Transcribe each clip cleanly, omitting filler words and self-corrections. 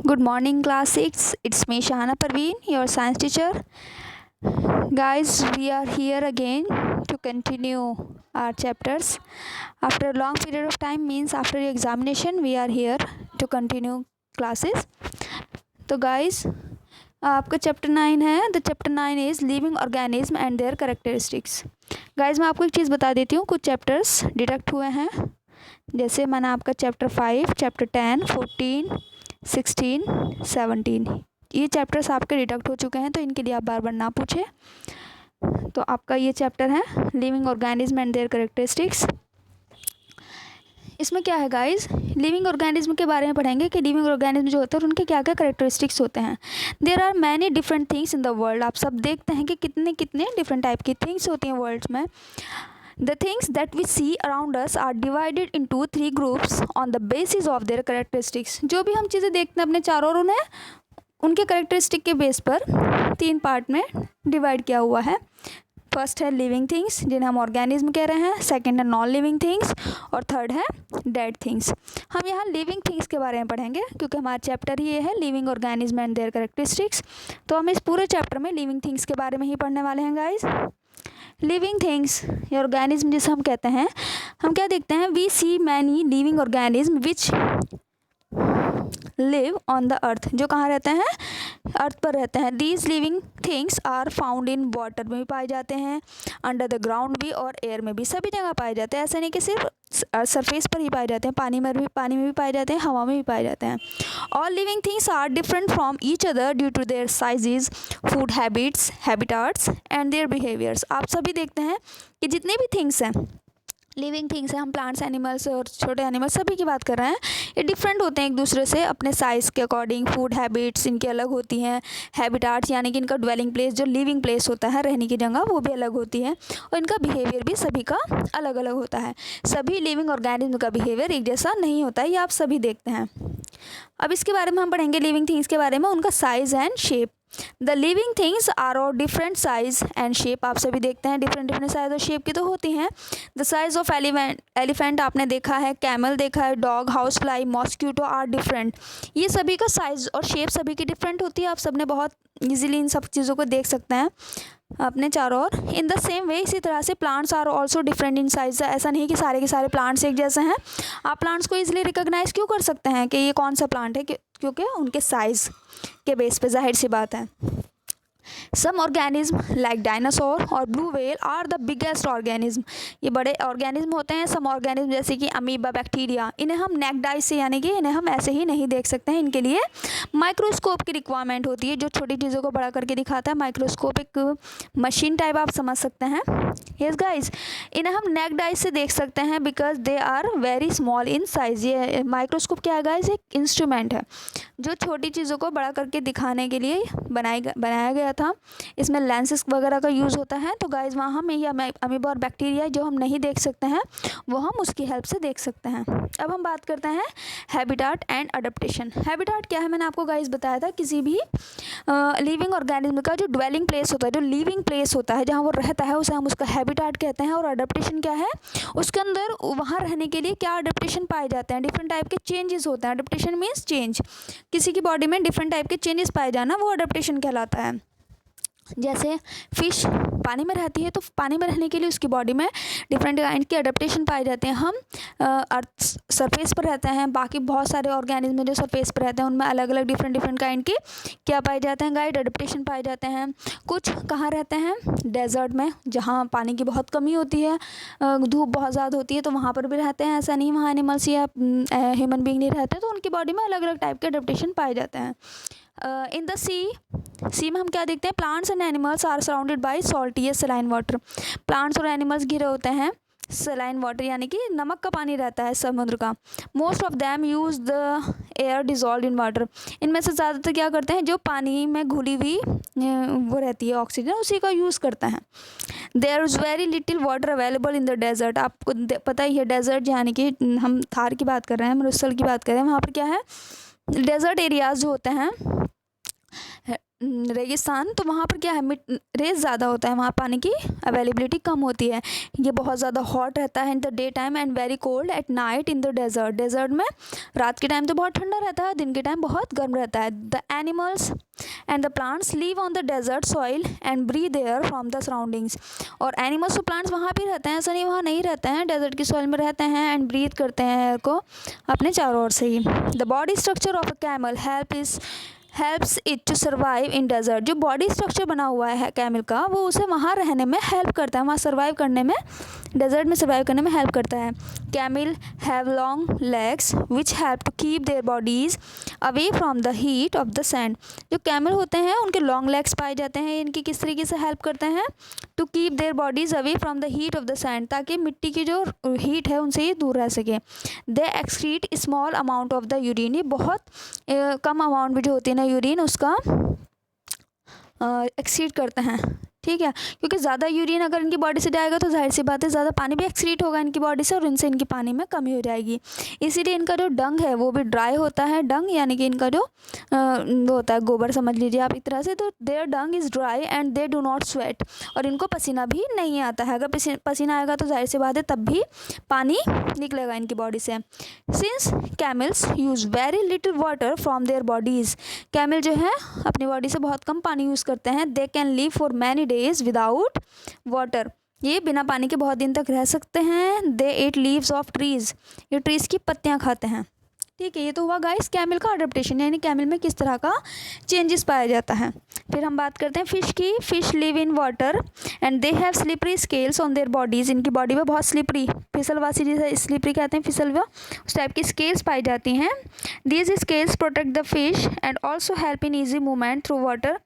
Good morning, class 6. It's me, Shahana Parveen, your science teacher. Guys, we are here again to continue our chapters. After a long period of time, means after your examination, we are here to continue classes. तो guys, आपका chapter 9 है. The chapter 9 is living organism and their characteristics. Guys मैं आपको एक चीज़ बता देती हूँ, कुछ चैप्टर्स डिडक्ट हुए हैं. जैसे मैंने आपका चैप्टर 5, चैप्टर 10, 14, 16, 17 ये चैप्टर्स आपके डिडक्ट हो चुके हैं, तो इनके लिए आप बार बार ना पूछे. तो आपका ये चैप्टर है living organism and their characteristics. इसमें क्या है गाइस, लिविंग ऑर्गेनिज्म के बारे में पढ़ेंगे कि लिविंग ऑर्गेनिज्म जो होते हैं उनके क्या क्या करेक्टरिस्टिक्स होते हैं. There are many different things in the world. आप सब देखते हैं कि कितने कितने डिफरेंट टाइप की थिंग्स होती हैं वर्ल्ड में. The things that we see around us are divided into 3 groups on the basis of their characteristics. जो भी हम चीज़ें देखते हैं अपने चारों ओर, उन्हें उनके करेक्टरिस्टिक के बेस पर 3 पार्ट में डिवाइड किया हुआ है. फर्स्ट है लिविंग थिंग्स, जिन्हें हम ऑर्गेनिज्म कह रहे हैं. सेकंड है नॉन लिविंग थिंग्स और थर्ड है डेड थिंग्स. हम यहाँ लिविंग थिंग्स के बारे में पढ़ेंगे क्योंकि हमारा चैप्टर ही ये है living organism and their characteristics. तो हम इस पूरे चैप्टर में लिविंग थिंग्स के बारे में ही पढ़ने वाले हैं गाइज. लिविंग थिंग्स या ऑर्गेनिज्म जिसे हम कहते हैं, हम क्या देखते हैं, we see many living organism which live on the earth. जो कहाँ रहते हैं, अर्थ पर रहते हैं. These living things are found in water में भी पाए जाते हैं, अंडर द ग्राउंड भी और एयर में भी, सभी जगह पाए जाते हैं. ऐसा नहीं कि सिर्फ सरफेस पर ही पाए जाते हैं, पानी में भी पाए जाते हैं, हवा में भी पाए जाते हैं. All living things are different from each other due to their sizes, food habits, habitats and their behaviours. आप सभी देखते हैं कि जितने भी थिंग्स हैं, लिविंग थिंग्स हैं, हम प्लांट्स, एनिमल्स और छोटे एनिमल्स सभी की बात कर रहे हैं, ये डिफरेंट होते हैं एक दूसरे से अपने साइज़ के अकॉर्डिंग. फूड हैबिट्स इनकी अलग होती हैं. हैबिटाट्स यानी कि इनका ड्वेलिंग प्लेस, जो लिविंग प्लेस होता है, रहने की जगह, वो भी अलग होती है. और इनका बिहेवियर भी सभी का अलग अलग होता है. सभी लिविंग ऑर्गेनिज्म का बिहेवियर एक जैसा नहीं होता है, ये आप सभी देखते हैं. अब इसके बारे में हम पढ़ेंगे, लिविंग थिंग्स के बारे में, उनका size and shape. The living things are of different size and shape. आप सभी देखते हैं डिफरेंट डिफरेंट साइज और शेप की तो होती हैं. द साइज ऑफ एलिफेंट आपने देखा है, कैमल देखा है, dog, house fly, mosquito are different. ये सभी का साइज और शेप सभी की डिफरेंट होती है. आप सबने बहुत ईजिली इन सब चीज़ों को देख सकते हैं अपने चारों ओर. इन द सेम वे, इसी तरह से plants are also different in size. ऐसा नहीं कि सारे के सारे प्लांट्स एक जैसे हैं. आप प्लांट्स को ईजिली रिकॉग्नाइज क्यों कर सकते हैं कि ये कौन सा प्लांट है, क्योंकि उनके साइज़ के बेस पे, जाहिर सी बात है. Some organism like dinosaur और blue whale are the biggest organism. ये बड़े ऑर्गेनिज्म होते हैं. सम ऑर्गेनिज्म जैसे कि अमीबा, बैक्टीरिया, इन्हें हम नेक्ड आई से, यानी कि इन्हें हम ऐसे ही नहीं देख सकते हैं. इनके लिए माइक्रोस्कोप की रिक्वायरमेंट होती है, जो छोटी चीज़ों को बड़ा करके दिखाता है. माइक्रोस्कोप एक मशीन टाइप आप समझ सकते हैं. यस गाइज, इन्हें हम नेक्ड आई से देख सकते हैं because they are very small in size. ये माइक्रोस्कोप क्या है गाइज, एक इंस्ट्रूमेंट है जो छोटी चीज़ों को बड़ा करके दिखाने के लिए बनाया गया था. इसमें लेंसेस वगैरह का यूज़ होता है. तो गाइज वहाँ हम ये अमीबा और बैक्टीरिया जो हम नहीं देख सकते हैं, वो हम उसकी हेल्प से देख सकते हैं. अब हम बात करते हैं हैबिटाट एंड अडेप्टेशन. हैबिटाट क्या है, मैंने आपको गाइज बताया था, किसी भी लिविंग ऑर्गेनिज्म का जो ड्वेलिंग प्लेस होता है, जो लिविंग प्लेस होता है, जहाँ वो रहता है, उसे हम उसका हैबिटाट कहते हैं. और अडेप्टेशन क्या है, उसके अंदर वहाँ रहने के लिए क्या अडेप्टेशन पाए जाते हैं, डिफरेंट टाइप के चेंजेस होते हैं. अडेप्टेशन मीन्स चेंज, किसी की बॉडी में डिफरेंट टाइप के चेंजेस पाए जाना, वो अडेप्टेशन कहलाता है. जैसे फिश पानी में रहती है, तो पानी में रहने के लिए उसकी बॉडी में डिफरेंट काइंड के अडेप्टेशन पाए जाते हैं. हम अर्थ सरफेस पर रहते हैं, बाकी बहुत सारे ऑर्गेनिज्म जो सरफेस पर रहते हैं, उनमें अलग अलग डिफरेंट काइंड के क्या पाए जाते हैं गाइड, अडेप्टेशन पाए जाते हैं. कुछ कहाँ रहते हैं, डेजर्ट में, जहाँ पानी की बहुत कमी होती है, धूप बहुत ज़्यादा होती है, तो वहाँ पर भी रहते हैं. ऐसा नहीं वहाँ एनिमल्स या ह्यूमन बींग नहीं रहते, तो उनकी बॉडी में अलग अलग टाइप के अडेप्टेशन पाए जाते हैं. इन द सी में हम क्या देखते हैं, plants and animals are surrounded by salty या सलाइन वाटर. प्लांट्स और एनिमल्स घिरे होते हैं सलाइन वाटर, यानी कि नमक का पानी रहता है समुद्र का. Most of them use the air dissolve in water. इनमें से ज़्यादातर क्या करते हैं, जो पानी में घुली हुई वो रहती है ऑक्सीजन, उसी का यूज़ करते हैं. There is very little water available in the desert. आपको पता ही है डेजर्ट, यानी कि हम थार की बात कर रहे हैं, मरुस्थल की बात कर रहे हैं, वहाँ पर क्या है, डेजर्ट एरियाज जो होते हैं, रेगिस्तान, तो वहाँ पर क्या है, रेस ज़्यादा होता है, वहाँ पानी की अवेलेबिलिटी कम होती है। ये बहुत ज़्यादा हॉट रहता है in the day time and very cold at night in the desert. Desert में रात के टाइम तो बहुत ठंडा रहता है, दिन के टाइम बहुत गर्म रहता है। The animals and the plants live on the desert soil and breathe air from the surroundings. और एनिमल्स और प्लांट्स वहाँ भी रहते हैं, ऐसा नहीं वहाँ नहीं रहते हैं, डेजर्ट की सॉइल में रहते हैं एंड ब्रीथ करते हैं एयर को अपने चारों ओर से ही। The body structure of a camel helps it to survive in desert. जो बॉडी स्ट्रक्चर बना हुआ है कैमल का, वो उसे वहाँ रहने में हेल्प करता है, वहाँ सर्वाइव करने में, डेजर्ट में सर्वाइव करने में हेल्प करता है। Camel have long legs which help to keep their bodies away from the heat of the sand. जो कैमल होते हैं उनके लॉन्ग लेग्स पाए जाते हैं, इनकी किस तरीके से हेल्प करते हैं, to keep their bodies away from the heat of the sand, ताकि मिट्टी की जो हीट है उनसे ये दूर रह सके। दे excrete small amount of the urine, ये बहुत कम अमाउंट में जो होती है ना यूरिन, उसका एक्सीड करते हैं, ठीक है, क्योंकि ज़्यादा यूरिन अगर इनकी बॉडी से जाएगा तो जाहिर सी बात है ज़्यादा पानी भी एक्सक्रीट होगा इनकी बॉडी से और इनसे इनकी पानी में कमी हो जाएगी। इसीलिए इनका जो डंग है वो भी ड्राई होता है। डंग यानी कि इनका जो वो होता है, गोबर समझ लीजिए आप एक तरह से, तो their dung is dry and they do not sweat, और इनको पसीना भी नहीं आता है। अगर पसीना आएगा तो जाहिर सी बात है तब भी पानी निकलेगा इनकी बॉडी से। Since camels use very little water from their bodies, camel जो है अपनी बॉडी से बहुत कम पानी यूज़ करते हैं। They can live for many days without water, ये बिना पानी के बहुत दिन तक रह सकते हैं। दे ईट लीव्स ऑफ ट्रीज, ये ट्रीज की पत्तियां खाते हैं, ठीक है। ये तो हुआ गाइस कैमल का अडेप्टेशन, यानी कैमल में किस तरह का चेंजेस पाया जाता है। फिर हम बात करते हैं फिश की। Fish live in water and they have slippery scales on their bodies, इनकी बॉडी में बहुत स्लिपरी, फिसलवासी जिसे स्लिपरी कहते हैं, फिसलवा, उस टाइप की स्केल्स पाई जाती हैं। These scales protect the fish and also help in easy movement through water,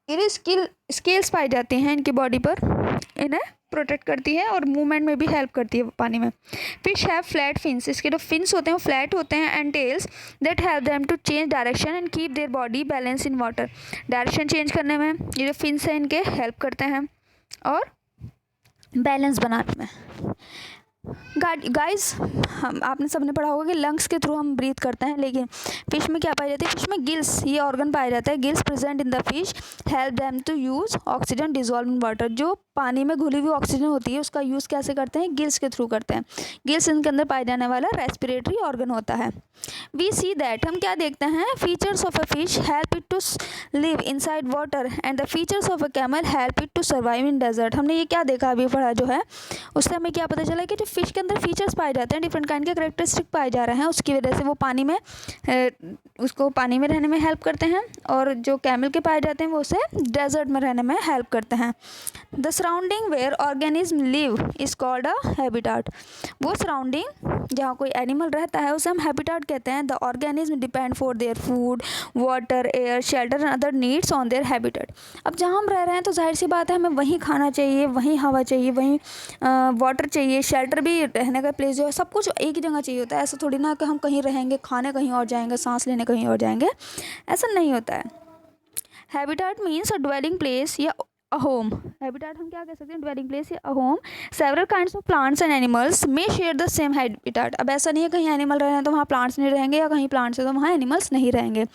ये स्केल्स पाई जाती हैं इनकी बॉडी पर, इन्हें प्रोटेक्ट करती है और मूवमेंट में भी हेल्प करती है पानी में। फिश हैव फ्लैट फिन्स, इसके जो फिन्स होते हैं वो फ्लैट होते हैं, and tails that help them to change direction and keep their body balance in water, direction change करने में ये जो फिन्स हैं इनके हेल्प करते हैं और बैलेंस बनाने में। गाइस हम आपने सबने पढ़ा होगा कि लंग्स के थ्रू हम ब्रीथ करते हैं, लेकिन फिश में क्या पाई जाती है, फिश में गिल्स, ये ऑर्गन पाया जाता है। Gills present in the fish help them to use oxygen dissolve in water, जो पानी में घुली हुई ऑक्सीजन होती है उसका यूज़ कैसे करते हैं, गिल्स के थ्रू करते हैं। गिल्स इनके अंदर पाया जाने वाला रेस्पिरेटरी ऑर्गन होता है। वी सी दैट, हम क्या देखते हैं, features of a fish help it to live inside water and the features of a camel help it to survive in desert. हमने ये क्या देखा अभी पढ़ा जो है, उससे हमें क्या पता चला कि जो फिश के अंदर फीचर्स पाए जाते हैं, डिफरेंट काइंड के करेक्टरिस्टिक पाए जा रहे हैं, उसकी वजह से वो पानी में उसको पानी में रहने में हेल्प करते हैं, और जो कैमल के पाए जाते हैं वो उसे डेजर्ट में रहने में हेल्प करते हैं। The surrounding where organism live is called a habitat, वो सराउंडिंग जहाँ कोई एनिमल रहता है उसे हम हैबिटाट कहते हैं। The organism depend for their food water air shelter and other needs on their habitat. अब जहाँ हम रह रहे हैं तो जाहिर सी बात है हमें वहीं खाना चाहिए, वहीं हवा चाहिए, वहीं वाटर चाहिए, शेल्टर भी, रहने का प्लेस जो है, सब कुछ एक ही जगह चाहिए होता है। ऐसा थोड़ी ना कि हम कहीं रहेंगे, खाने कहीं और जाएंगे, सांस लेने कहीं और जाएंगे, ऐसा नहीं होता है। हैबिटाट मीन्स अ ड्वेलिंग प्लेस या अ होम, हैबिटाट हम क्या कह सकते हैं, ड्वेलिंग प्लेस या a home. Several kinds of plants and animals may share the same habitat, अब ऐसा नहीं है कहीं एनिमल रह रहे हैं तो वहाँ प्लांट्स नहीं रहेंगे, या कहीं प्लांट्स है तो वहाँ एनिमल्स नहीं रहेंगे।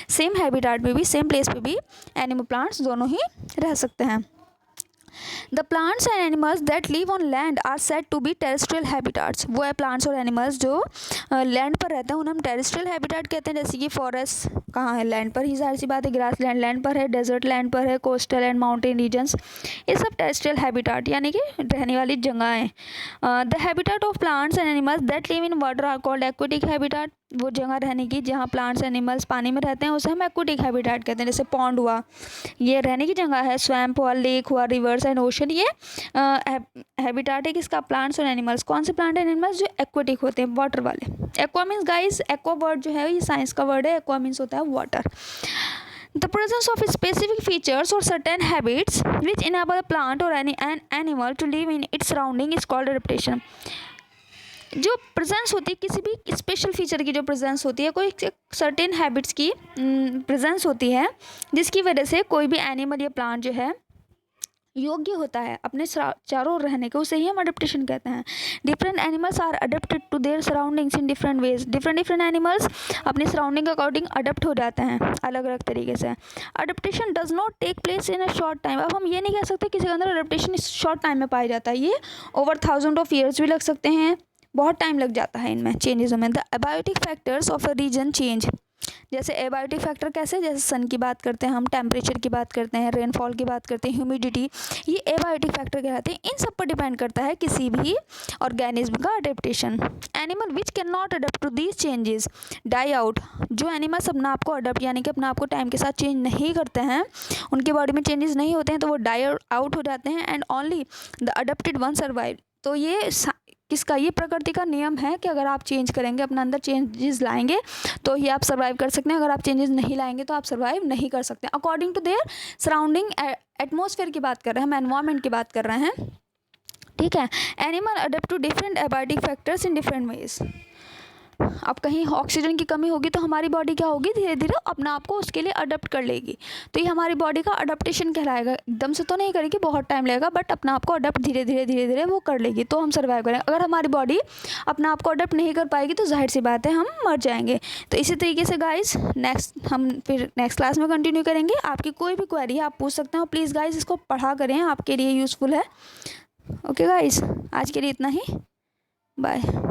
सेम हैबिटाट में भी, सेम प्लेस पे भी एनिमल प्लांट्स दोनों ही रह सकते हैं। The plants and animals that live on land are said to be terrestrial habitats, वो है प्लांट्स और एनिमल्स जो लैंड पर रहते हैं उन्हें हम टेरेस्ट्रियल हैबिटाट कहते हैं। जैसे कि फॉरेस्ट कहाँ है, लैंड पर ही, जाहिर सी बात है, ग्रास लैंड लैंड पर है, डेजर्ट लैंड पर है, कोस्टल एंड माउंटेन रीजन्स, ये सब टेरेस्ट्रियल हैबिटाट यानी कि रहने वाली जगहें। The habitat of plants and animals that live in water are called aquatic habitat, वो जगह रहने की जहाँ प्लांट्स एनिमल्स पानी में रहते हैं उसे हम एक्वेटिक हैबिटाट कहते हैं। जैसे पॉन्ड हुआ, ये रहने की जगह है, स्वैम्प हुआ, लेक हुआ, रिवर्स एंड ओशन, ये हैबिटाट है किसका, प्लांट्स और एनिमल्स। कौन से प्लांट एंड एनिमल्स, जो एक्वेटिक होते हैं, वाटर वाले। Aqua means guys, aqua word जो है ये साइंस का वर्ड है, एक्वा मीन्स होता है water. The presence of specific features or certain habits which enable a plant or an animal to live in its surrounding is called adaptation। जो presence होती है किसी भी स्पेशल फीचर की, जो प्रेजेंस होती है, कोई सर्टेन हैबिट्स की प्रेजेंस होती है जिसकी वजह से कोई भी एनिमल या प्लांट जो है योग्य होता है अपने चारों ओर रहने के, उसे ही हम अडेप्टेशन कहते हैं। Different animals are adapted to their surroundings in different ways. Different animals अपनी सराउंडिंग के अकॉर्डिंग अडेप्ट हो जाते हैं अलग अलग तरीके से। Adaptation does not take place in a short time. अब हम ये नहीं कह सकते किसी के अंदर अडेप्टेशन शॉर्ट टाइम में पाया जाता है, ये ओवर 1000 ऑफ ईयर्स भी लग सकते हैं, बहुत टाइम लग जाता है इनमें चेंजेस में। The abiotic factors of a region change. जैसे एबायोटिक फैक्टर कैसे, जैसे सन की बात करते हैं हम, टेम्परेचर की बात करते हैं, रेनफॉल की बात करते हैं, ह्यूमिडिटी, ये एबायोटिक फैक्टर कहलाते हैं। इन सब पर डिपेंड करता है किसी भी ऑर्गेनिज्म का adaptation. Animal which can not adapt to these changes die out. जो एनिमल्स अपना आपको अडेप्ट यानी कि अपना आपको टाइम के साथ चेंज नहीं करते हैं, उनकी बॉडी में चेंजेस नहीं होते हैं, तो वो डाई आउट हो जाते हैं। And only the adapted one survive. तो ये किसका, ये प्रकृति का नियम है कि अगर आप चेंज करेंगे, अपने अंदर चेंजेस लाएंगे तो ही आप सर्वाइव कर सकते हैं। अगर आप चेंजेस नहीं लाएंगे तो आप सर्वाइव नहीं कर सकते। According to their surrounding, atmosphere की बात कर रहे हैं हम, एनवायरनमेंट की बात कर रहे हैं, ठीक है। Animal adapt to different abiotic factors in different ways. अब कहीं ऑक्सीजन की कमी होगी तो हमारी बॉडी क्या होगी, धीरे धीरे अपने आप को उसके लिए अडेप्ट कर लेगी। तो ये हमारी बॉडी का अडेप्टेशन कहलाएगा। एकदम से तो नहीं करेगी, बहुत टाइम लगेगा, बट अपने आप को अडेप्ट धीरे धीरे वो कर लेगी, तो हम सर्वाइव करेंगे। अगर हमारी बॉडी अपने आप को अडेप्ट नहीं कर पाएगी तो जाहिर सी बात है हम मर जाएंगे। तो इसी तरीके से गाइज हम फिर नेक्स्ट क्लास में कंटिन्यू करेंगे। आपकी कोई भी क्वेरी है आप पूछ सकते हैं। प्लीज़ गाइज इसको पढ़ा करें, आपके लिए यूज़फुल है। ओके गाइज, आज के लिए इतना ही, बाय।